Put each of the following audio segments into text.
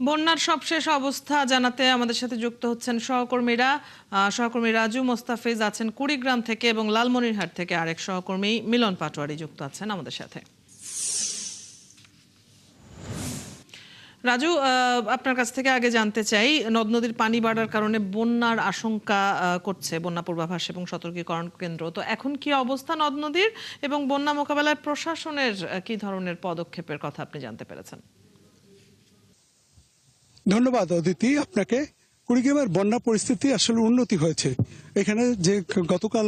বন্যার সবশেষ অবস্থা জানাতে আমাদের সাথে যুক্ত হচ্ছেন সহকর্মী রাজু মোস্তাফিজ আছেন কুড়িগ্রাম থেকে এবং লালমনিরহাট থেকে আরেক সহকর্মী মিলন পাটোয়ারি যুক্ত আছেন আমাদের সাথে। রাজু, আপনার কাছ থেকে আগে জানতে চাই, নদ নদীর পানি বাড়ার কারণে বন্যার আশঙ্কা করছে বন্যা পূর্বাভাস এবং সতর্কীকরণ কেন্দ্র। তো এখন কি অবস্থা নদ নদীর এবং বন্যা মোকাবেলায় প্রশাসনের কি ধরনের পদক্ষেপের কথা আপনি জানতে পেরেছেন? ধন্যবাদ অদিতি আপনাকে। কুড়িগ্রামের বন্যা পরিস্থিতি আসলে উন্নতি হয়েছে। এখানে যে গতকাল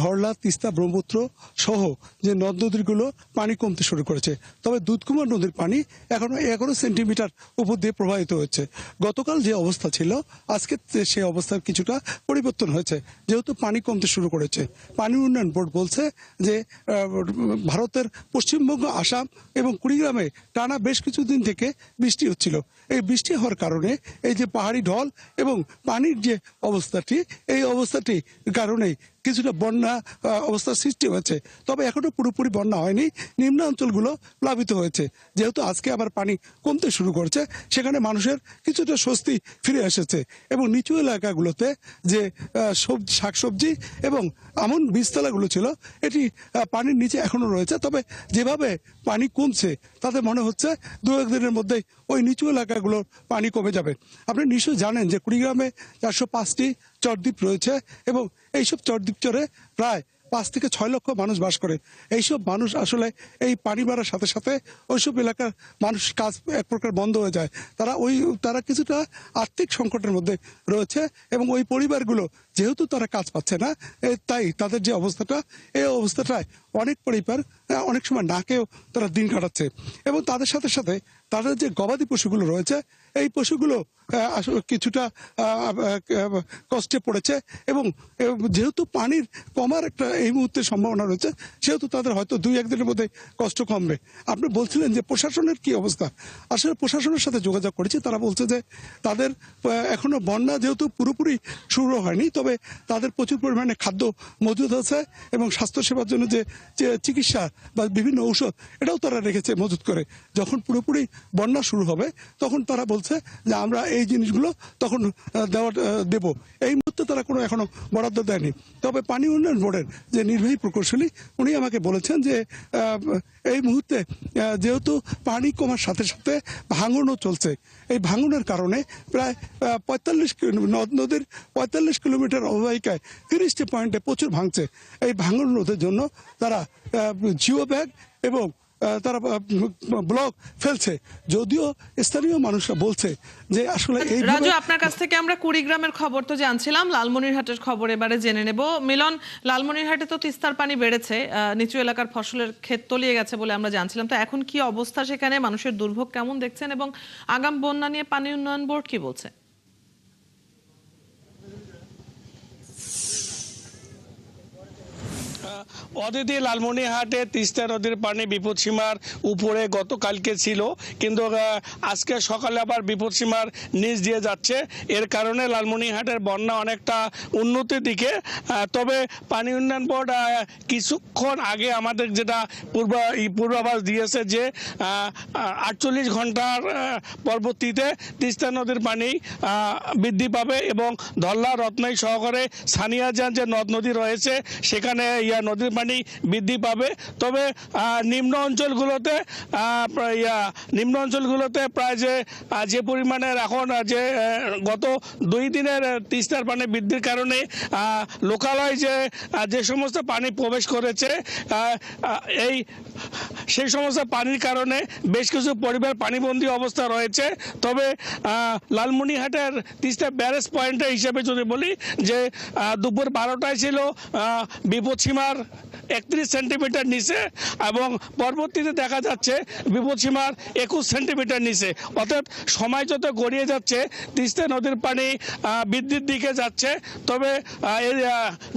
ধরলা, তিস্তা, ব্রহ্মপুত্র সহ যে নদ নদীগুলো পানি কমতে শুরু করেছে, তবে দুধকুমার নদীর পানি এখনো 11 সেন্টিমিটার উপর দিয়ে প্রবাহিত হচ্ছে। গতকাল যে অবস্থা ছিল আজকে সেই অবস্থার কিছুটা পরিবর্তন হয়েছে, যেহেতু পানি কমতে শুরু করেছে। পানি উন্নয়ন বোর্ড বলছে যে ভারতের পশ্চিমবঙ্গ, আসাম এবং কুড়িগ্রামে টানা বেশ কিছুদিন থেকে বৃষ্টি হচ্ছিল। এই বৃষ্টি হওয়ার কারণে এই যে পাহাড়ি ঢল এবং পানির যে অবস্থাটি, এই অবস্থাটি কারণেই কিছুটা বন্যা অবস্থার সৃষ্টি হয়েছে। তবে এখনো পুরোপুরি বন্যা হয়নি, নিম্ন অঞ্চলগুলো প্লাবিত হয়েছে। যেহেতু আজকে আবার পানি কমতে শুরু করছে, সেখানে মানুষের কিছুটা স্বস্তি ফিরে এসেছে এবং নিচু এলাকাগুলোতে যে শাকসবজি এবং আমন বীজতলাগুলো ছিল, এটি পানির নিচে এখনো রয়েছে। তবে যেভাবে পানি কমছে তাতে মনে হচ্ছে দু একদিনের মধ্যেই ওই নিচু এলাকাগুলোর পানি কমে যাবে। আপনি নিশ্চয়ই জানেন যে কুড়িগ্রামে 405টি চরদ্বীপ রয়েছে এবং এইসব চরদ্বীপ চরে প্রায় 5 থেকে 6 লক্ষ মানুষ বাস করে। এইসব মানুষ আসলে এই পানি বাড়ার সাথে সাথে ওইসব এলাকার মানুষ কাজ এক প্রকার বন্ধ হয়ে যায়। তারা কিছুটা আর্থিক সংকটের মধ্যে রয়েছে এবং ওই পরিবারগুলো যেহেতু তারা কাজ পাচ্ছে না, তাই তাদের যে অবস্থাটা, এই অবস্থাটায় অনেক পরিবার অনেক সময় না খেয়েও তারা দিন কাটাচ্ছে। এবং তাদের সাথে সাথে তাদের যে গবাদি পশুগুলো রয়েছে, এই পশুগুলো কিছুটা কষ্টে পড়েছে এবং যেহেতু পানির কমার একটা এই মুহূর্তে সম্ভাবনা রয়েছে, সেহেতু তাদের হয়তো 2-1 দিনের মধ্যে কষ্ট কমবে। আপনি বলছিলেন যে প্রশাসনের কি অবস্থা। আসলে প্রশাসনের সাথে যোগাযোগ করেছি, তারা বলছে যে তাদের এখনো বন্যা যেহেতু পুরোপুরি শুরু হয়নি, তবে তাদের প্রচুর পরিমাণে খাদ্য মজুদ আছে এবং স্বাস্থ্যসেবার জন্য যে চিকিৎসা বা বিভিন্ন ঔষধ, এটাও তারা রেখেছে মজুদ করে। যখন পুরোপুরি বন্যা শুরু হবে তখন তারা বলছে যে আমরা এই জিনিসগুলো তখন দেব। এই মুহূর্তে তারা কোনো এখনো বরাদ্দ দেয়নি। তবে পানি উন্নয়ন বোর্ডের যে নির্বাহী প্রকৌশলী, উনি আমাকে বলেছেন যে এই মুহূর্তে যেহেতু পানি কমার সাথে সাথে ভাঙনও চলছে, এই ভাঙনের কারণে প্রায় 45 নদ নদীর 45 কিলোমিটার অববাহিকায় 30টি পয়েন্টে প্রচুর ভাঙছে। এই ভাঙন রোধের জন্য তারা জিও ব্যাগ এবং তারা ব্লক ফেলছে। যদিও স্থানীয় মানুষরা বলছে যে আসলে এই রাজু, আপনার কাছ থেকে আমরা কুড়িগ্রামের খবর তো জানছিলাম, লালমনিরহাটের খবর এবারে জেনে নেব। মিলন, লালমনিরহাটে তো তিস্তার পানি বেড়েছে, নিচু এলাকার ফসলের ক্ষেত তলিয়ে গেছে বলে আমরা জানছিলাম। তো এখন কি অবস্থা সেখানে, মানুষের দুর্ভোগ কেমন দেখছেন এবং আগাম বন্যা নিয়ে পানি উন্নয়ন বোর্ড কি বলছে? অদিতি, লালমনিরহাটে তিস্তা নদীর পানি বিপদসীমার উপরে গতকালকে ছিল, কিন্তু আজকে সকালে আবার বিপদসীমার নিচ দিয়ে যাচ্ছে। এর কারণে লালমনিরহাটের বন্যা অনেকটা উন্নতির দিকে। তবে পানি উন্নয়ন বোর্ড কিছুক্ষণ আগে আমাদের যেটা পূর্বাভাস দিয়েছে যে 48 ঘন্টার পরবর্তীতে তিস্তা নদীর পানি বৃদ্ধি পাবে এবং ধল্লা, রত্নাই সহকারে সানিয়াজান যে নদ নদী রয়েছে সেখানে নদীর পানি বৃদ্ধি পাবে। তবে নিম্ন অঞ্চলগুলোতে প্রায় যে পরিমাণের এখন যে গত 2 দিনের তিস্তার পানি বৃদ্ধির কারণে লোকালয় যে সমস্ত পানি প্রবেশ করেছে, সেই সমস্ত পানির কারণে বেশ কিছু পরিবার পানিবন্দী অবস্থা রয়েছে। তবে লালমনিরহাটের তিস্তা ব্যারেজ পয়েন্টের হিসেবে যদি বলি যে দুপুর 12টায় ছিল বিপদসীমার 31 সেন্টিমিটার নিচে এবং পরবর্তীতে দেখা যাচ্ছে বিপদসীমার 21 সেন্টিমিটার নিচে। অর্থাৎ সময় যত গড়িয়ে যাচ্ছে তিস্তা নদীর পানি বৃদ্ধির দিকে যাচ্ছে। তবে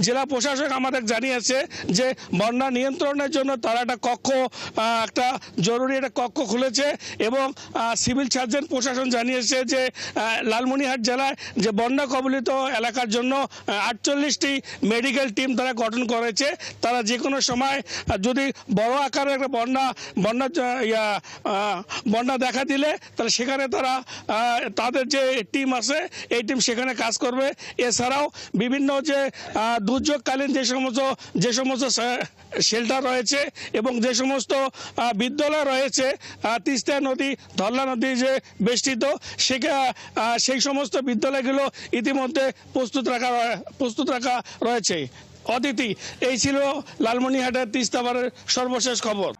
জেলা প্রশাসক আমাদের জানিয়েছে যে বন্যা নিয়ন্ত্রণের জন্য তারা একটা জরুরি কক্ষ খুলেছে এবং সিভিল সার্জন প্রশাসন জানিয়েছে যে লালমনিরহাট জেলায় যে বন্যা কবলিত এলাকার জন্য 48টি মেডিকেল টিম তারা গঠন করেছে তারা যে কোনো সময় যদি বড় আকারের একটা বন্যা দেখা দিলে তারা সেখানে তাদের যে টিম আছে এই টিম সেখানে কাজ করবে। এছাড়াও বিভিন্ন যে দুর্যোগকালীন যে সমস্ত শেল্টার রয়েছে এবং যে সমস্ত বিদ্যালয় রয়েছে তিস্তা নদী ধরলা নদী যে বেষ্টিত সেই সমস্ত বিদ্যালয়গুলো ইতিমধ্যে প্রস্তুত রাখা রয়েছে। অদিতি, এই ছিল লালমনিরহাটের তিস্তাপাড়ের সর্বশেষ খবর।